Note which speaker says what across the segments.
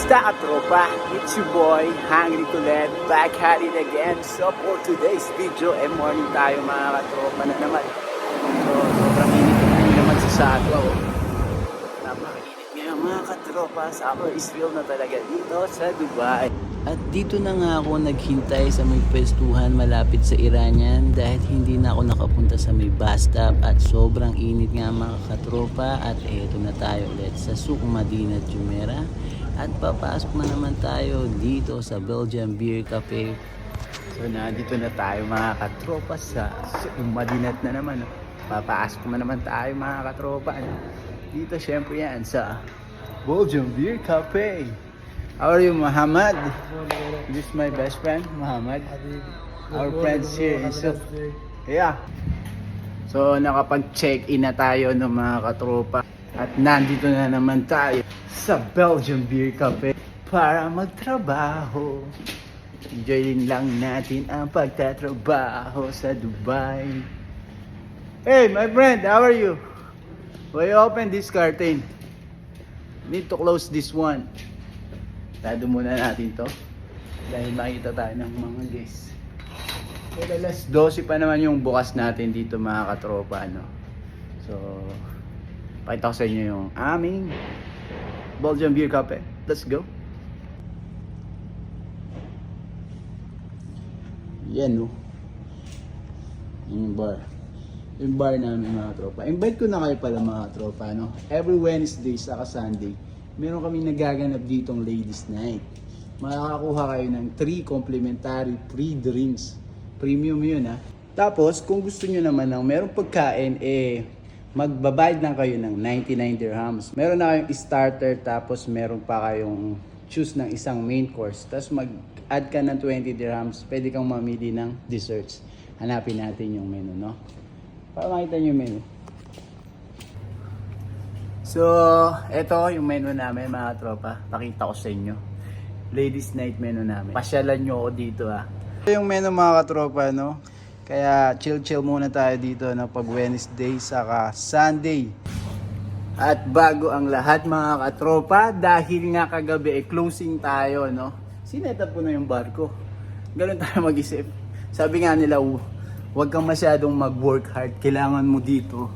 Speaker 1: Kamusta katropa? It's your boy, Hungry Kulet, back at it again. So for today's video, morning tayo mga katropa na naman. So sobrang init naman sa Satwa. Napakainit ngayon mga katropa. Summer is real na talaga dito sa Dubai. At dito na nga ako naghintay sa may pwestuhan malapit sa Iranian dahil hindi na ako nakapunta sa may bus stop at sobrang init nga mga katropa. At eto na tayo ulit sa Souk Madinat Jumeirah. At papasok na naman tayo dito sa Belgian Beer Cafe. So nandito na tayo mga katropa sa Madinat na naman. Papasok na naman tayo mga katropa. Dito syempre yan sa Belgian Beer Cafe. How are you, Muhammad? This is my best friend, Muhammad. Our friends here in Souk. Yeah. So nakapag-check-in na tayo ng mga katropa. At nandito na naman tayo sa Belgian Beer Cafe para magtrabaho. Enjoyin lang natin ang pagtatrabaho sa Dubai. Hey my friend, how are you? Why you open this curtain? Need to close this one. Tado muna natin to dahil makita tayo ng mga guests. Pero alas 12 pa naman yung bukas natin dito mga katropa, no? So pakita ko sa inyo yung aming Belgian Beer Cafe. Let's go. Yan, no? Yung bar. Yung bar namin mga tropa. Invite ko na kayo pala mga tropa, no? Every Wednesday saka Sunday, meron kami nagaganap ditong ladies night. Makakakuha kayo ng 3 complimentary free drinks. Premium yun, ha? Tapos, kung gusto nyo naman ng merong pagkain, magbabayad lang kayo ng 99 dirhams. Meron na kayong starter, tapos meron pa kayong choose ng isang main course. Tapos mag-add ka ng 20 dirhams, pwede kang mamili ng desserts. Hanapin natin yung menu, no? Para makita nyo yung menu. So, eto yung menu namin mga tropa. Pakita ko sa inyo. Ladies night menu namin. Pasyalan nyo ako dito, ha. Ito yung menu mga katropa, no? Kaya chill muna tayo dito na pag Wednesday saka Sunday. At bago ang lahat mga katropa, dahil nga kagabi closing tayo, no? Sinetap ko na yung barko. Ganun tayo mag-isip. Sabi nga nila, huwag kang masyadong mag-work hard. Kailangan mo dito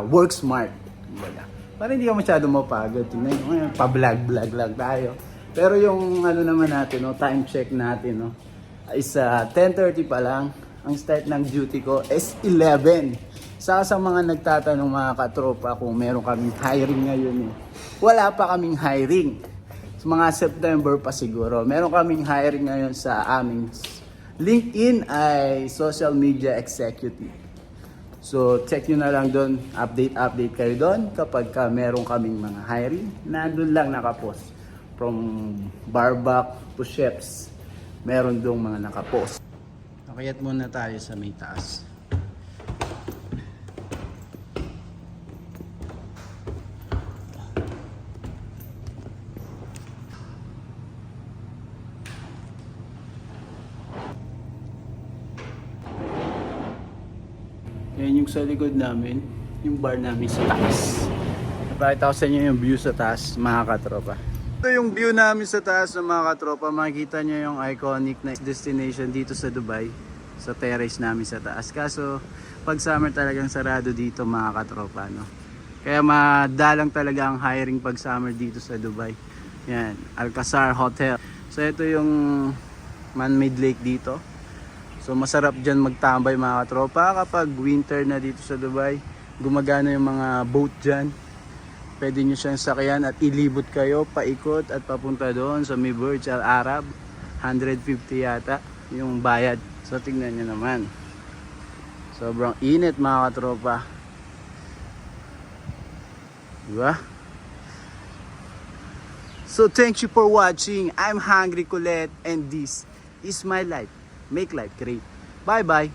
Speaker 1: work smart. Wala. Para hindi ka masyadong mapagod. Tingnan nyo, pa-vlog lang tayo. Pero yung ano naman natin, no, time check natin, no, is 10:30 pa lang. Ang start ng duty ko is 11. Sa mga nagtatanong mga katropa kung meron kaming hiring ngayon, wala pa kaming hiring. Sa mga September pa siguro. Meron kaming hiring ngayon sa aming LinkedIn ay social media executive. So check nyo na lang doon, update kayo doon kapag meron kaming mga hiring. Nandun lang nakapost. From barback to chefs, meron doong mga nakapost. Nakayat muna tayo sa may taas. Yan yung sa likod namin, yung bar namin sa taas. Napakita ko sa inyo yung view sa taas, mga katropa. Ito yung view namin sa taas ng mga katropa. Makikita nyo yung iconic na destination dito sa Dubai. Sa terrace namin sa taas. Kaso pag summer talagang sarado dito mga katropa, no? Kaya madalang talaga ang hiring pag summer dito sa Dubai. Yan, Alcazar Hotel. So ito yung man-made lake dito. So masarap dyan magtambay mga katropa kapag winter na dito sa Dubai. Gumagana yung mga boat dyan. Pwede nyo siyang sakyan at ilibot kayo paikot at papunta doon sa may Burj Al Arab. 150 yata yung bayad. So tingnan nyo naman. Sobrang init mga katropa. Diba? So thank you for watching. I'm Hungry Kulet and this is my life. Make life great. Bye bye.